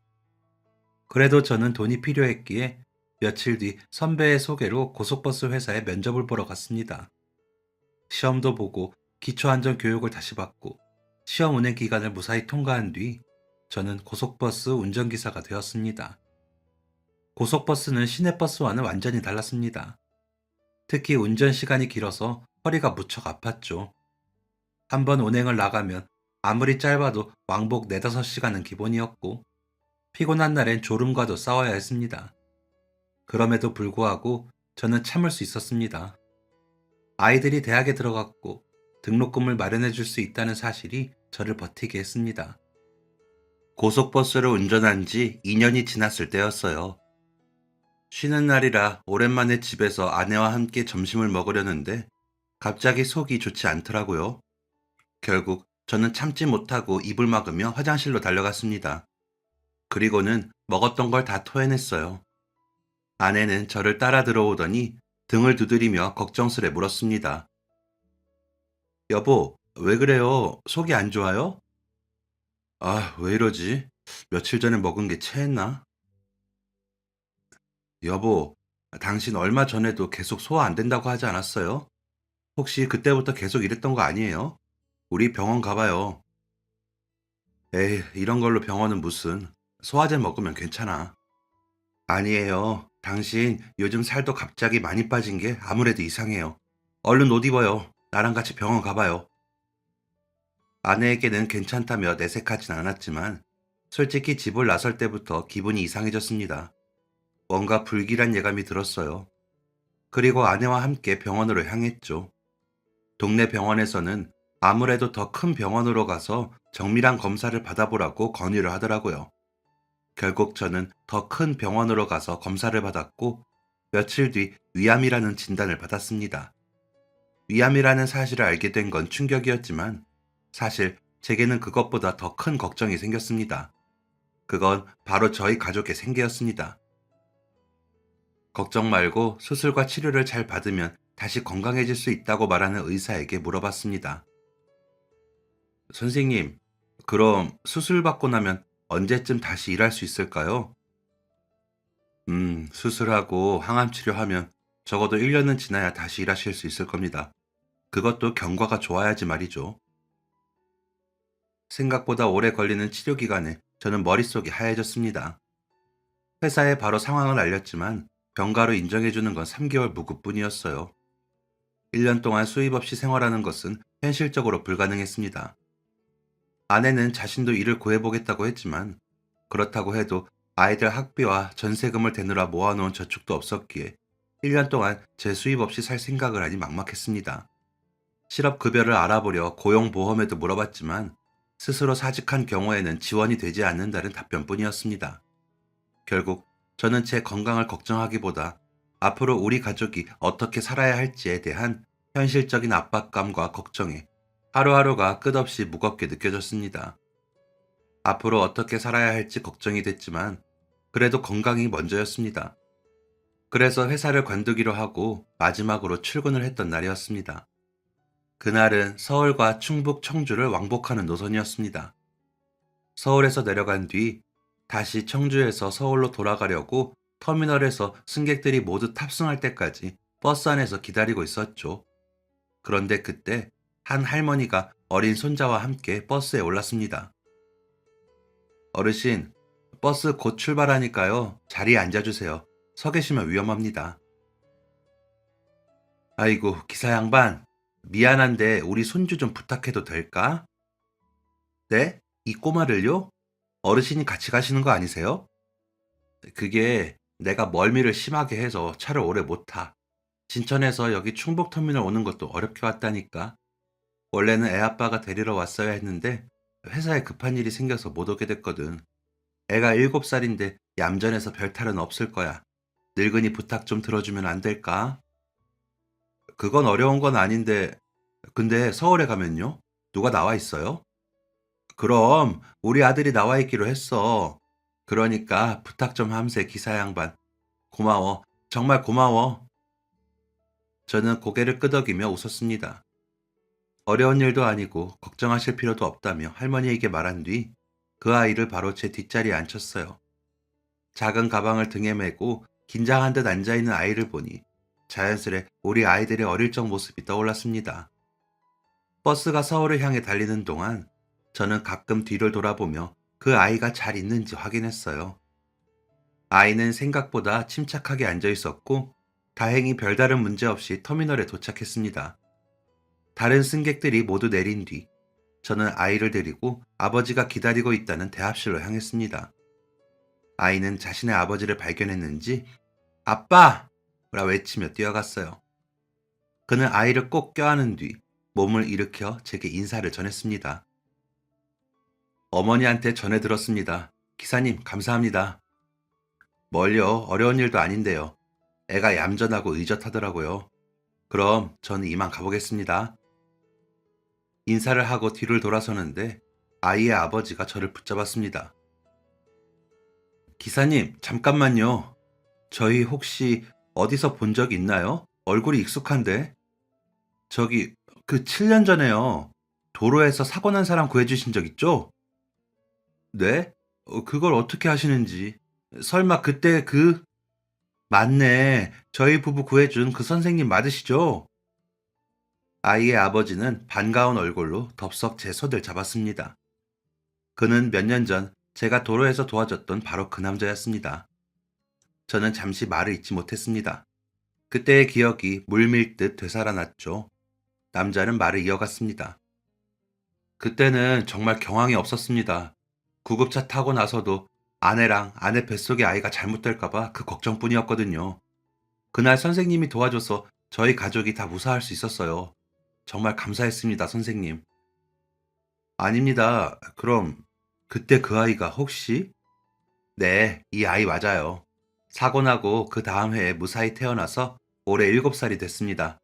Speaker 1: 그래도 저는 돈이 필요했기에 며칠 뒤 선배의 소개로 고속버스 회사에 면접을 보러 갔습니다. 시험도 보고 기초안전 교육을 다시 받고 시험 운행 기간을 무사히 통과한 뒤 저는 고속버스 운전기사가 되었습니다. 고속버스는 시내버스와는 완전히 달랐습니다. 특히 운전 시간이 길어서 허리가 무척 아팠죠. 한 번 운행을 나가면 아무리 짧아도 왕복 4, 5시간은 기본이었고 피곤한 날엔 졸음과도 싸워야 했습니다. 그럼에도 불구하고 저는 참을 수 있었습니다. 아이들이 대학에 들어갔고 등록금을 마련해 줄 수 있다는 사실이 저를 버티게 했습니다. 고속버스를 운전한 지 2년이 지났을 때였어요. 쉬는 날이라 오랜만에 집에서 아내와 함께 점심을 먹으려는데 갑자기 속이 좋지 않더라고요. 결국 저는 참지 못하고 입을 막으며 화장실로 달려갔습니다. 그리고는 먹었던 걸 다 토해냈어요. 아내는 저를 따라 들어오더니 등을 두드리며 걱정스레 물었습니다. 여보, 왜 그래요? 속이 안 좋아요? 아, 왜 이러지? 며칠 전에 먹은 게 체했나? 여보, 당신 얼마 전에도 계속 소화 안 된다고 하지 않았어요? 혹시 그때부터 계속 이랬던 거 아니에요? 우리 병원 가봐요. 에이, 이런 걸로 병원은 무슨. 소화제 먹으면 괜찮아. 아니에요. 당신 요즘 살도 갑자기 많이 빠진 게 아무래도 이상해요. 얼른 옷 입어요. 나랑 같이 병원 가봐요. 아내에게는 괜찮다며 내색하진 않았지만 솔직히 집을 나설 때부터 기분이 이상해졌습니다. 뭔가 불길한 예감이 들었어요. 그리고 아내와 함께 병원으로 향했죠. 동네 병원에서는 아무래도 더 큰 병원으로 가서 정밀한 검사를 받아보라고 건의를 하더라고요. 결국 저는 더 큰 병원으로 가서 검사를 받았고 며칠 뒤 위암이라는 진단을 받았습니다. 위암이라는 사실을 알게 된 건 충격이었지만 사실 제게는 그것보다 더 큰 걱정이 생겼습니다. 그건 바로 저희 가족의 생계였습니다. 걱정 말고 수술과 치료를 잘 받으면 다시 건강해질 수 있다고 말하는 의사에게 물어봤습니다. 선생님, 그럼 수술 받고 나면 언제쯤 다시 일할 수 있을까요? 수술하고 항암 치료하면 적어도 1년은 지나야 다시 일하실 수 있을 겁니다. 그것도 경과가 좋아야지 말이죠. 생각보다 오래 걸리는 치료 기간에 저는 머릿속이 하얘졌습니다. 회사에 바로 상황을 알렸지만 병가로 인정해주는 건 3개월 무급뿐이었어요. 1년 동안 수입 없이 생활하는 것은 현실적으로 불가능했습니다. 아내는 자신도 일을 구해보겠다고 했지만 그렇다고 해도 아이들 학비와 전세금을 대느라 모아놓은 저축도 없었기에 1년 동안 제 수입 없이 살 생각을 하니 막막했습니다. 실업급여를 알아보려 고용보험에도 물어봤지만 스스로 사직한 경우에는 지원이 되지 않는다는 답변뿐이었습니다. 결국 저는 제 건강을 걱정하기보다 앞으로 우리 가족이 어떻게 살아야 할지에 대한 현실적인 압박감과 걱정에 하루하루가 끝없이 무겁게 느껴졌습니다. 앞으로 어떻게 살아야 할지 걱정이 됐지만 그래도 건강이 먼저였습니다. 그래서 회사를 관두기로 하고 마지막으로 출근을 했던 날이었습니다. 그날은 서울과 충북 청주를 왕복하는 노선이었습니다. 서울에서 내려간 뒤 다시 청주에서 서울로 돌아가려고 터미널에서 승객들이 모두 탑승할 때까지 버스 안에서 기다리고 있었죠. 그런데 그때 한 할머니가 어린 손자와 함께 버스에 올랐습니다. 어르신, 버스 곧 출발하니까요. 자리에 앉아주세요. 서 계시면 위험합니다. 아이고, 기사 양반. 미안한데 우리 손주 좀 부탁해도 될까? 네? 이 꼬마를요? 어르신이 같이 가시는 거 아니세요? 그게 내가 멀미를 심하게 해서 차를 오래 못 타. 진천에서 여기 충북터미널 오는 것도 어렵게 왔다니까. 원래는 애 아빠가 데리러 왔어야 했는데 회사에 급한 일이 생겨서 못 오게 됐거든. 애가 7살인데 얌전해서 별 탈은 없을 거야. 늙은이 부탁 좀 들어주면 안 될까? 그건 어려운 건 아닌데, 근데 서울에 가면요? 누가 나와 있어요? 그럼 우리 아들이 나와 있기로 했어. 그러니까 부탁 좀 함세 기사 양반. 고마워. 정말 고마워. 저는 고개를 끄덕이며 웃었습니다. 어려운 일도 아니고 걱정하실 필요도 없다며 할머니에게 말한 뒤 그 아이를 바로 제 뒷자리에 앉혔어요. 작은 가방을 등에 메고 긴장한 듯 앉아있는 아이를 보니 자연스레 우리 아이들의 어릴 적 모습이 떠올랐습니다. 버스가 서울을 향해 달리는 동안 저는 가끔 뒤를 돌아보며 그 아이가 잘 있는지 확인했어요. 아이는 생각보다 침착하게 앉아 있었고 다행히 별다른 문제 없이 터미널에 도착했습니다. 다른 승객들이 모두 내린 뒤 저는 아이를 데리고 아버지가 기다리고 있다는 대합실로 향했습니다. 아이는 자신의 아버지를 발견했는지 아빠! 라 외치며 뛰어갔어요. 그는 아이를 꼭 껴안은 뒤 몸을 일으켜 제게 인사를 전했습니다. 어머니한테 전해 들었습니다. 기사님, 감사합니다. 멀려 어려운 일도 아닌데요. 애가 얌전하고 의젓하더라고요. 그럼 저는 이만 가보겠습니다. 인사를 하고 뒤를 돌아서는데 아이의 아버지가 저를 붙잡았습니다. 기사님, 잠깐만요. 저희 혹시 어디서 본 적 있나요? 얼굴이 익숙한데? 저기, 그 7년 전에요. 도로에서 사고 난 사람 구해주신 적 있죠? 네? 그걸 어떻게 하시는지. 설마 그때 맞네. 저희 부부 구해준 그 선생님 맞으시죠? 아이의 아버지는 반가운 얼굴로 덥석 제 손을 잡았습니다. 그는 몇 년 전 제가 도로에서 도와줬던 바로 그 남자였습니다. 저는 잠시 말을 잇지 못했습니다. 그때의 기억이 물밀듯 되살아났죠. 남자는 말을 이어갔습니다. 그때는 정말 경황이 없었습니다. 구급차 타고 나서도 아내랑 아내 뱃속의 아이가 잘못될까봐 그 걱정뿐이었거든요. 그날 선생님이 도와줘서 저희 가족이 다 무사할 수 있었어요. 정말 감사했습니다, 선생님. 아닙니다. 그럼 그때 그 아이가 혹시? 네, 이 아이 맞아요. 사고 나고 그 다음 해에 무사히 태어나서 올해 7살이 됐습니다.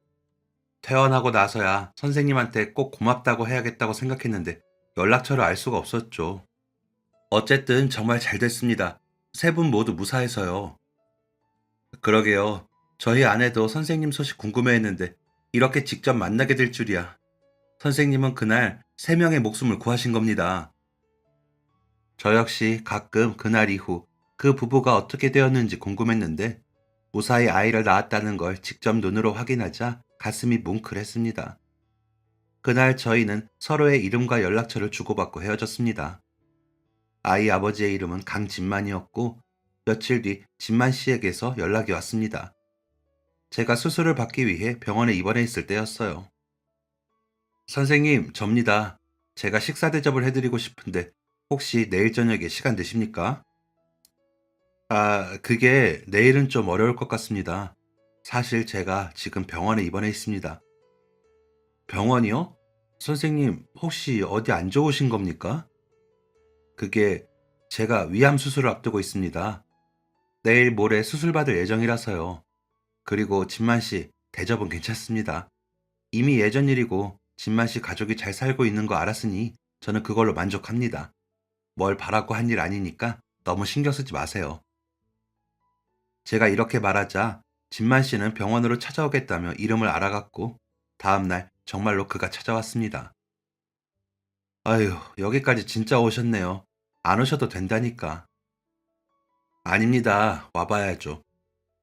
Speaker 1: 퇴원하고 나서야 선생님한테 꼭 고맙다고 해야겠다고 생각했는데 연락처를 알 수가 없었죠. 어쨌든 정말 잘 됐습니다. 세 분 모두 무사해서요. 그러게요. 저희 아내도 선생님 소식 궁금해했는데 이렇게 직접 만나게 될 줄이야. 선생님은 그날 3명의 목숨을 구하신 겁니다. 저 역시 가끔 그날 이후 그 부부가 어떻게 되었는지 궁금했는데 무사히 아이를 낳았다는 걸 직접 눈으로 확인하자 가슴이 뭉클했습니다. 그날 저희는 서로의 이름과 연락처를 주고받고 헤어졌습니다. 아이 아버지의 이름은 강진만이었고 며칠 뒤 진만 씨에게서 연락이 왔습니다. 제가 수술을 받기 위해 병원에 입원해 있을 때였어요. 선생님, 접니다. 제가 식사 대접을 해드리고 싶은데 혹시 내일 저녁에 시간 되십니까? 그게 내일은 좀 어려울 것 같습니다. 사실 제가 지금 병원에 입원해 있습니다. 병원이요? 선생님, 혹시 어디 안 좋으신 겁니까? 그게 제가 위암 수술을 앞두고 있습니다. 내일 모레 수술 받을 예정이라서요. 그리고 진만 씨, 대접은 괜찮습니다. 이미 예전 일이고 진만 씨 가족이 잘 살고 있는 거 알았으니 저는 그걸로 만족합니다. 뭘 바라고 한 일 아니니까 너무 신경 쓰지 마세요. 제가 이렇게 말하자 진만 씨는 병원으로 찾아오겠다며 이름을 알아갔고 다음날 정말로 그가 찾아왔습니다. 아휴, 여기까지 진짜 오셨네요. 안 오셔도 된다니까. 아닙니다. 와봐야죠.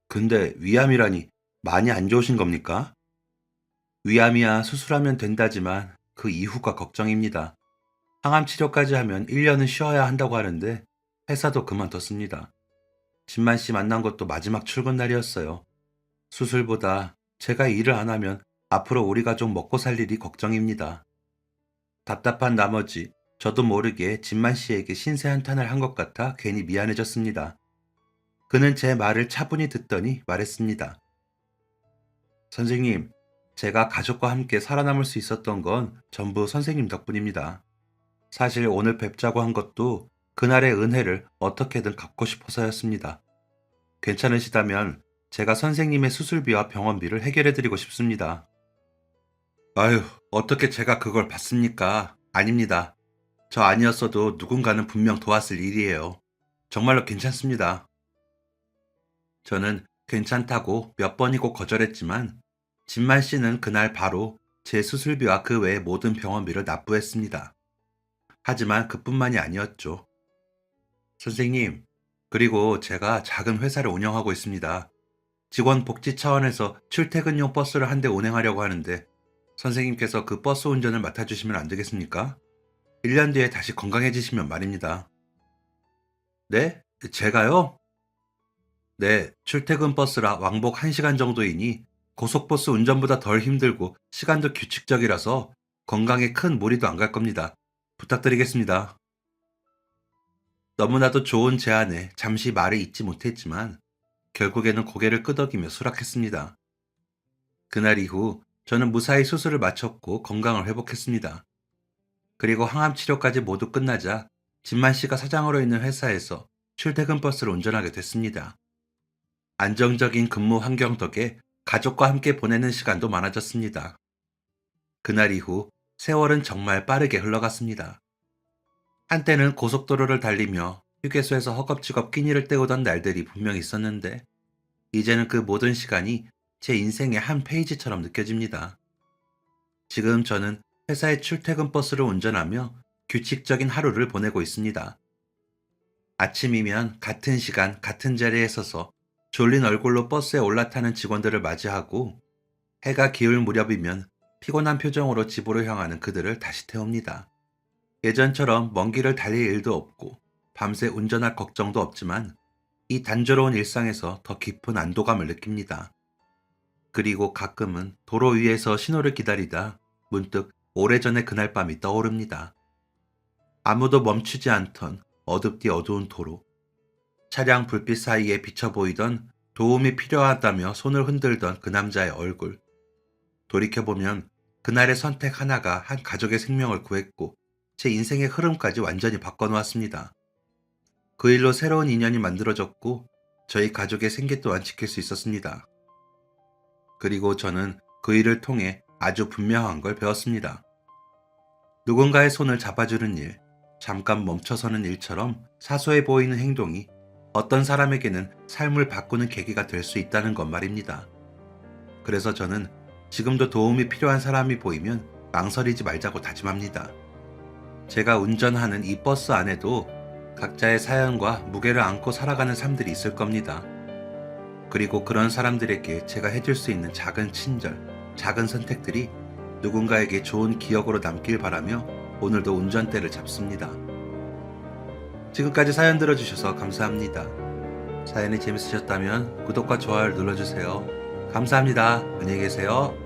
Speaker 1: 근데 위암이라니 많이 안 좋으신 겁니까? 위암이야 수술하면 된다지만 그 이후가 걱정입니다. 항암 치료까지 하면 1년은 쉬어야 한다고 하는데 회사도 그만뒀습니다. 진만 씨 만난 것도 마지막 출근 날이었어요. 수술보다 제가 일을 안 하면 앞으로 우리 가족 먹고 살 일이 걱정입니다. 답답한 나머지 저도 모르게 진만 씨에게 신세 한탄을 한 것 같아 괜히 미안해졌습니다. 그는 제 말을 차분히 듣더니 말했습니다. 선생님, 제가 가족과 함께 살아남을 수 있었던 건 전부 선생님 덕분입니다. 사실 오늘 뵙자고 한 것도 그날의 은혜를 어떻게든 갚고 싶어서였습니다. 괜찮으시다면 제가 선생님의 수술비와 병원비를 해결해드리고 싶습니다. 아유, 어떻게 제가 그걸 받습니까? 아닙니다. 저 아니었어도 누군가는 분명 도왔을 일이에요. 정말로 괜찮습니다. 저는 괜찮다고 몇 번이고 거절했지만 진만 씨는 그날 바로 제 수술비와 그 외의 모든 병원비를 납부했습니다. 하지만 그뿐만이 아니었죠. 선생님, 그리고 제가 작은 회사를 운영하고 있습니다. 직원 복지 차원에서 출퇴근용 버스를 한 대 운행하려고 하는데 선생님께서 그 버스 운전을 맡아주시면 안 되겠습니까? 1년 뒤에 다시 건강해지시면 말입니다. 네? 제가요? 네, 출퇴근 버스라 왕복 1시간 정도이니 고속버스 운전보다 덜 힘들고 시간도 규칙적이라서 건강에 큰 무리도 안 갈 겁니다. 부탁드리겠습니다. 너무나도 좋은 제안에 잠시 말을 잇지 못했지만 결국에는 고개를 끄덕이며 수락했습니다. 그날 이후 저는 무사히 수술을 마쳤고 건강을 회복했습니다. 그리고 항암 치료까지 모두 끝나자 진만 씨가 사장으로 있는 회사에서 출퇴근 버스를 운전하게 됐습니다. 안정적인 근무 환경 덕에 가족과 함께 보내는 시간도 많아졌습니다. 그날 이후 세월은 정말 빠르게 흘러갔습니다. 한때는 고속도로를 달리며 휴게소에서 허겁지겁 끼니를 때우던 날들이 분명 있었는데 이제는 그 모든 시간이 제 인생의 한 페이지처럼 느껴집니다. 지금 저는 회사의 출퇴근 버스를 운전하며 규칙적인 하루를 보내고 있습니다. 아침이면 같은 시간, 같은 자리에 서서 졸린 얼굴로 버스에 올라타는 직원들을 맞이하고 해가 기울 무렵이면 피곤한 표정으로 집으로 향하는 그들을 다시 태웁니다. 예전처럼 먼 길을 달릴 일도 없고 밤새 운전할 걱정도 없지만 이 단조로운 일상에서 더 깊은 안도감을 느낍니다. 그리고 가끔은 도로 위에서 신호를 기다리다 문득 오래전의 그날 밤이 떠오릅니다. 아무도 멈추지 않던 어둡디 어두운 도로, 차량 불빛 사이에 비쳐 보이던 도움이 필요하다며 손을 흔들던 그 남자의 얼굴. 돌이켜보면 그날의 선택 하나가 한 가족의 생명을 구했고 제 인생의 흐름까지 완전히 바꿔놓았습니다. 그 일로 새로운 인연이 만들어졌고 저희 가족의 생계 또한 지킬 수 있었습니다. 그리고 저는 그 일을 통해 아주 분명한 걸 배웠습니다. 누군가의 손을 잡아주는 일, 잠깐 멈춰서는 일처럼 사소해 보이는 행동이 어떤 사람에게는 삶을 바꾸는 계기가 될 수 있다는 것 말입니다. 그래서 저는 지금도 도움이 필요한 사람이 보이면 망설이지 말자고 다짐합니다. 제가 운전하는 이 버스 안에도 각자의 사연과 무게를 안고 살아가는 삶들이 있을 겁니다. 그리고 그런 사람들에게 제가 해줄 수 있는 작은 친절, 작은 선택들이 누군가에게 좋은 기억으로 남길 바라며 오늘도 운전대를 잡습니다. 지금까지 사연 들어주셔서 감사합니다. 사연이 재밌으셨다면 구독과 좋아요를 눌러주세요. 감사합니다. 안녕히 계세요.